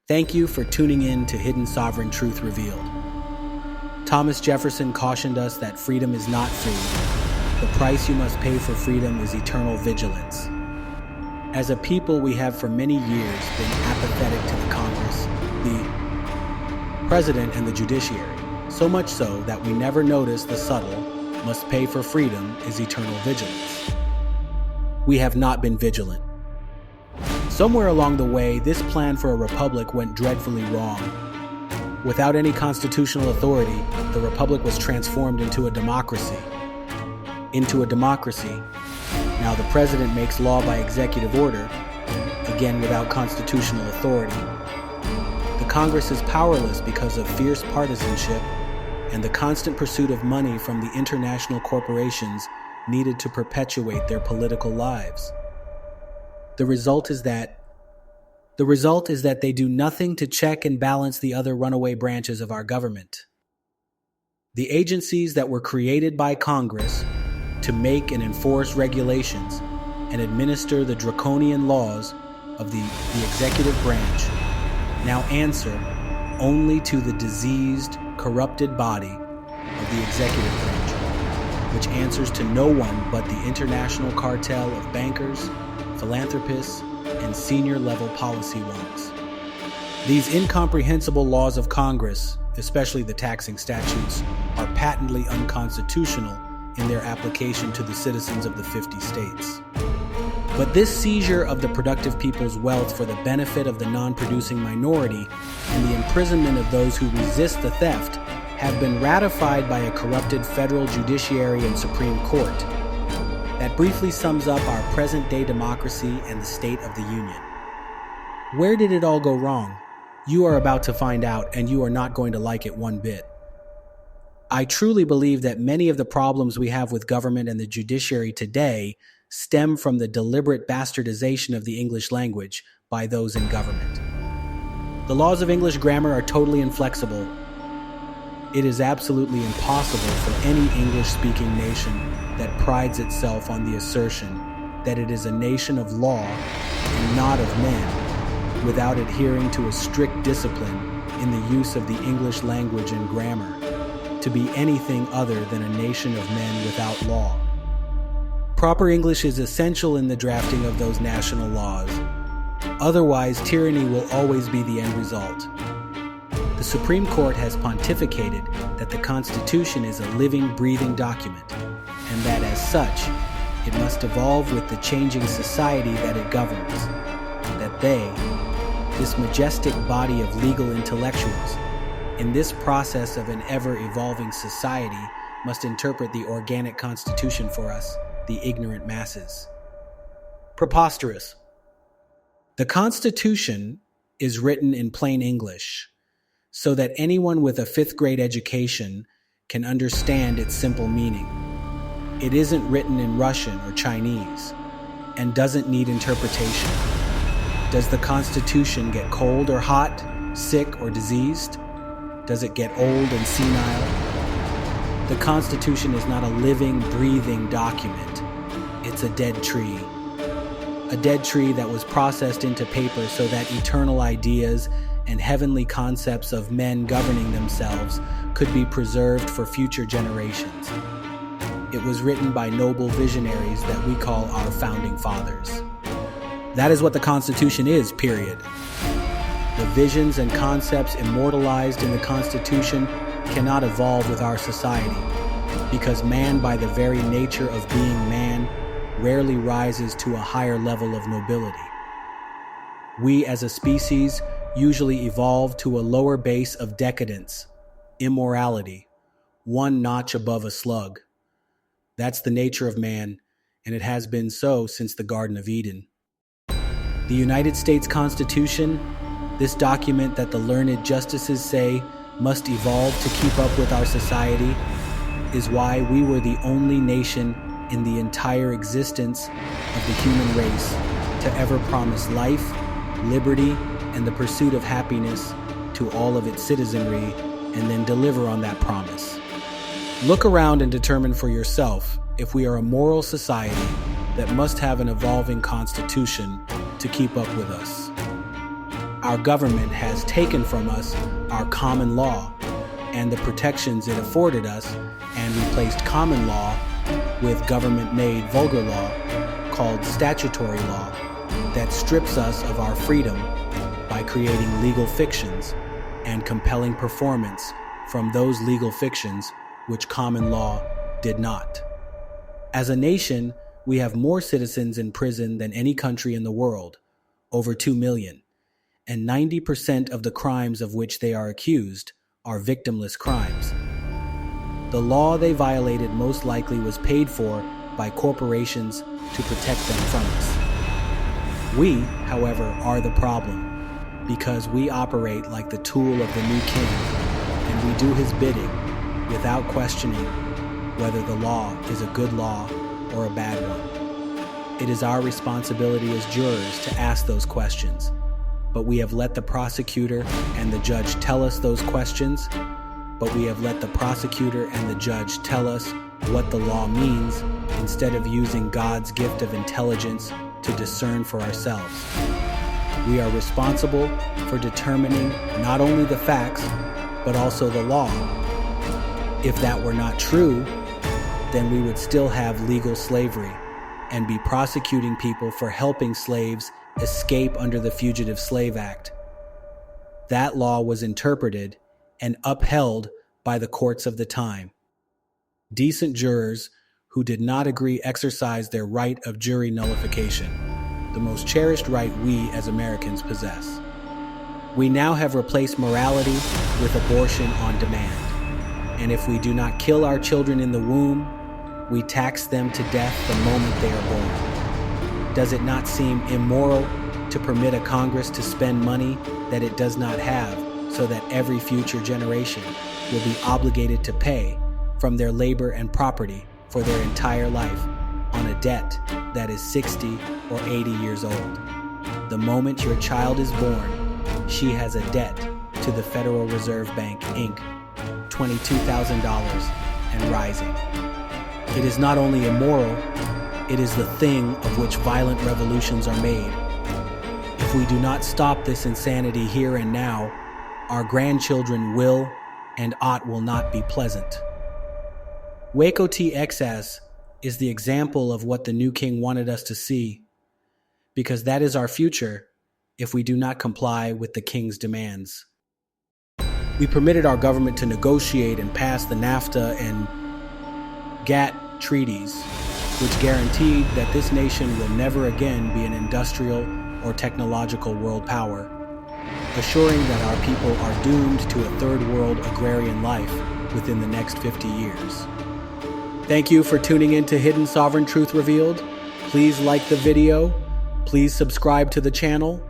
Thank you for tuning in to Hidden Sovereign Truth Revealed. Thomas Jefferson cautioned us that freedom is not free. The price you must pay for freedom is eternal vigilance. As a people, we have for many years been apathetic to the Congress, the President, and the judiciary, so much so that we never notice the subtle "must pay for freedom is eternal vigilance." We have not been vigilant. Somewhere along the way, this plan for a republic went dreadfully wrong. Without any constitutional authority, the republic was transformed into a democracy. Now the president makes law by executive order, again without constitutional authority. The Congress is powerless because of fierce partisanship and the constant pursuit of money from the international corporations needed to perpetuate their political lives. The result is that they do nothing to check and balance the other runaway branches of our government. The agencies that were created by Congress to make and enforce regulations and administer the draconian laws of the executive branch now answer only to the diseased, corrupted body of the executive branch, which answers to no one but the international cartel of bankers, philanthropists, and senior-level policy wonks. These incomprehensible laws of Congress, especially the taxing statutes, are patently unconstitutional in their application to the citizens of the 50 states. But this seizure of the productive people's wealth for the benefit of the non-producing minority and the imprisonment of those who resist the theft have been ratified by a corrupted federal judiciary and Supreme Court. That briefly sums up our present-day democracy and the state of the Union. Where did it all go wrong? You are about to find out, and you are not going to like it one bit. I truly believe that many of the problems we have with government and the judiciary today stem from the deliberate bastardization of the English language by those in government. The laws of English grammar are totally inflexible. It is absolutely impossible for any English-speaking nation that prides itself on the assertion that it is a nation of law and not of men, without adhering to a strict discipline in the use of the English language and grammar, to be anything other than a nation of men without law. Proper English is essential in the drafting of those national laws. Otherwise, tyranny will always be the end result. The Supreme Court has pontificated that the Constitution is a living, breathing document, and that as such, it must evolve with the changing society that it governs, that they, this majestic body of legal intellectuals, in this process of an ever-evolving society, must interpret the organic Constitution for us, the ignorant masses. Preposterous. The Constitution is written in plain English, so that anyone with a 5th grade education can understand its simple meaning. It isn't written in Russian or Chinese, and doesn't need interpretation. Does the Constitution get cold or hot, sick or diseased? Does it get old and senile? The Constitution is not a living, breathing document. It's a dead tree. A dead tree that was processed into paper so that eternal ideas and heavenly concepts of men governing themselves could be preserved for future generations. It was written by noble visionaries that we call our founding fathers. That is what the Constitution is, period. The visions and concepts immortalized in the Constitution cannot evolve with our society, because man, by the very nature of being man, rarely rises to a higher level of nobility. We as a species usually evolve to a lower base of decadence, immorality, one notch above a slug. That's the nature of man, and it has been so since the Garden of Eden. The United States Constitution, this document that the learned justices say must evolve to keep up with our society, is why we were the only nation in the entire existence of the human race to ever promise life, liberty, and the pursuit of happiness to all of its citizenry, and then deliver on that promise. Look around and determine for yourself if we are a moral society that must have an evolving constitution to keep up with us. Our government has taken from us our common law and the protections it afforded us and replaced common law with government-made vulgar law called statutory law that strips us of our freedom by creating legal fictions and compelling performance from those legal fictions which common law did not. As a nation, we have more citizens in prison than any country in the world, over 2 million, and 90% of the crimes of which they are accused are victimless crimes. The law they violated most likely was paid for by corporations to protect them from us. We, however, are the problem because we operate like the tool of the new king, and we do his bidding without questioning whether the law is a good law or a bad one. It is our responsibility as jurors to ask those questions, but we have let the prosecutor and the judge tell us those questions, but we have let the prosecutor and the judge tell us what the law means instead of using God's gift of intelligence to discern for ourselves. We are responsible for determining not only the facts, but also the law. If that were not true, then we would still have legal slavery and be prosecuting people for helping slaves escape under the Fugitive Slave Act. That law was interpreted and upheld by the courts of the time. Decent jurors who did not agree exercised their right of jury nullification, the most cherished right we as Americans possess. We now have replaced morality with abortion on demand, and if we do not kill our children in the womb, we tax them to death the moment they are born. Does it not seem immoral to permit a Congress to spend money that it does not have so that every future generation will be obligated to pay from their labor and property for their entire life on a debt that is 60 or 80 years old? The moment your child is born, she has a debt to the Federal Reserve Bank, Inc., $22,000 and rising. It is not only immoral, it is the thing of which violent revolutions are made. If we do not stop this insanity here and now, our grandchildren will and will not be pleasant. Waco TXS is the example of what the new king wanted us to see, because that is our future if we do not comply with the king's demands. We permitted our government to negotiate and pass the NAFTA and GATT treaties, which guaranteed that this nation will never again be an industrial or technological world power, assuring that our people are doomed to a third world agrarian life within the next 50 years. Thank you for tuning in to Hidden Sovereign Truth Revealed. Please like the video, please subscribe to the channel,